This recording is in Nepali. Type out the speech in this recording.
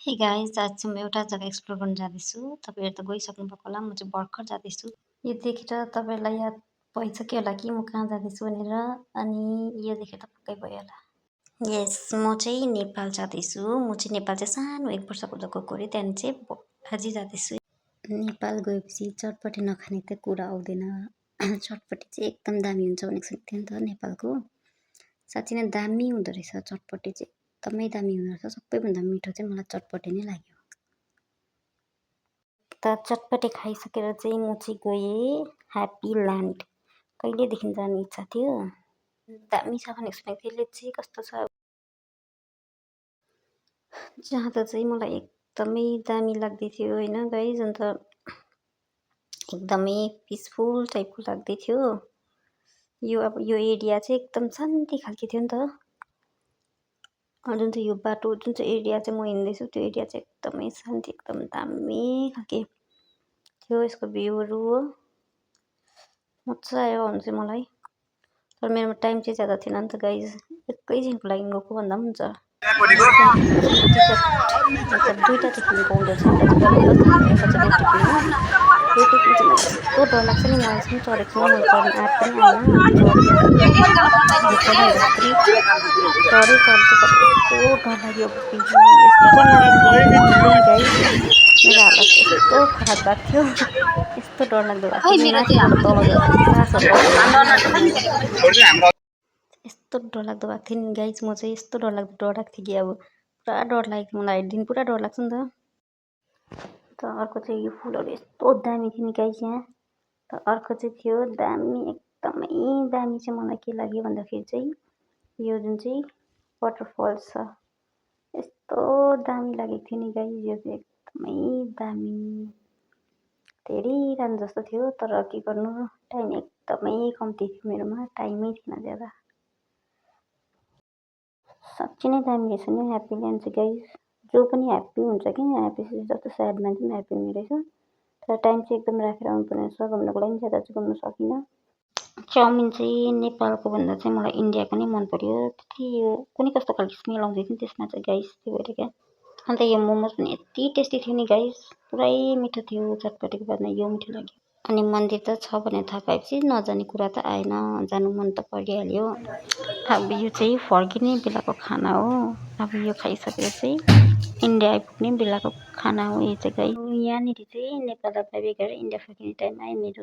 हे गाइस, आज चाहिँ म एउटा जग्गा एक्सप्लोर गर्न जाँदैछु। तपाईँहरू त गइसक्नुभएको होला, म चाहिँ भर्खर जाँदैछु। यो देखेर तपाईँहरूलाई याद भइसक्यो होला कि म कहाँ जाँदैछु भनेर, अनि यो देखेर त पक्कै भयो होला। यस, म चाहिँ नेपाल जाँदैछु। म चाहिँ नेपाल चाहिँ सानो 1 वर्षको हुँदा गएको अरे, त्यहाँदेखि चाहिँ अझै जाँदैछु। नेपाल गएपछि चटपटी नखाने त कुरा आउँदैन। चटपटी चाहिँ एकदम दामी हुन्छ भनेको सुनेको थिएँ नि त नेपालको। साँच्चै नै दामी हुँदो रहेछ चटपटी चाहिँ, एकदमै दामी हुँदो रहेछ। सबैभन्दा मिठो चाहिँ मलाई चटपटी नै लाग्यो। त चटपटी खाइसकेर चाहिँ म चाहिँ गएँ ह्याप्पी ल्यान्ड। कहिलेदेखि जाने इच्छा थियो, दामी छ भनेको सुनेको थिएँ। यसले चाहिँ कस्तो छ, जाँदा चाहिँ मलाई एकदमै दामी लाग्दै थियो होइन गाइज। अन्त एकदमै पिसफुल टाइपको लाग्दै थियो। यो एरिया चाहिँ एकदम शान्ति खालके थियो नि त। जुन चाहिँ यो बाटो, जुन चाहिँ एरिया चाहिँ म हिँड्दैछु, त्यो एरिया चाहिँ एकदमै शान्ति, एकदम दामी खालके थियो। यसको भ्यूहरू हो, मजा आयो आउनु चाहिँ मलाई। तर मेरोमा टाइम चाहिँ ज्यादा थिएन नि त गाइज, एकैछिनको लागि गएको भन्दा पनि हुन्छ। टिकट दुईवटा टिकट पाउँदो रहेछ नि त, पहिला फर्स्ट सजिलो टिकटमा। त्यो टिकटमा चाहिँ मलाई यस्तो डर लाग्छ नि, म अहिलेसम्म चढेको छैन, मैले चढ्ने आँट पनि आएन, चढिनँ पनि। भित्रमै बस्छु, चढ्दै चढ्दै तर यस्तो डर लाग्यो, यस्तो लाग्यो नि गाइज। मेरो हालत यस्तो खराब भएको थियो, यस्तो डरलाग्दो भएको थियो, माथिबाट तल झर्दा सासहरू यस्तो डरलाग्दो भएको थियो नि गाइज। म चाहिँ यस्तो डरलाग्दो डराएको थिएँ कि अब पुरा डर लागेको थियो मलाई। दिन पुरा डर लाग्छ नि त। अर्को चाहिँ यो फुलहरू यस्तो दामी थियो नि गाइज यहाँ। त अर्को चाहिँ थियो दामी, एकदमै दामी चाहिँ मलाई के लाग्यो भन्दाखेरि चाहिँ यो जुन चाहिँ वाटरफल्स छ, यस्तो दामी लागेको थियो नि गाइज। यो चाहिँ एकदमै दामी, धेरै राम्रो जस्तो थियो। तर के गर्नु, टाइम एकदमै कम्ती थियो मेरोमा, टाइमै थिएन ज्यादा। साँच्चै नै दामी रहेछ नि ह्याप्पी ल्यान्ड चाहिँ गाइज। जो पनि ह्याप्पी हुन्छ कि ह्याप्पी जस्तो स्याड मान्छे पनि ह्याप्पी हुने रहेछ। तर टाइम चाहिँ एकदम राखेर आउनुपर्ने रहेछ, घुम्नको लागि ज्यादा चाहिँ घुम्न सकिनँ। चाउमिन चाहिँ नेपालको भन्दा चाहिँ मलाई इन्डियाको नै मन पर्यो। त्यति यो कुनै कस्तो खालको स्मेल आउँदै थियो त्यसमा चाहिँ गाइस, त्यो भएर क्या। अन्त यो मोमोज पनि यति टेस्टी थियो नि गाइस, पुरै मिठो थियो। चटपटीको बादमा यो मिठो लाग्यो। अनि मन्दिर त छ भनेर थाहा पाएपछि नजाने कुरा त आएन, जानु मन त परिहाल्यो। अब यो चाहिँ फर्किने बेलाको खाना हो। अब यो खाइसकेर चाहिँ इन्डिया आइपुग्ने बेलाको खाना हो यो चाहिँ गाइस। यहाँनिर चाहिँ नेपाल बेगेर इन्डिया फर्किने टाइम आयो मेरो।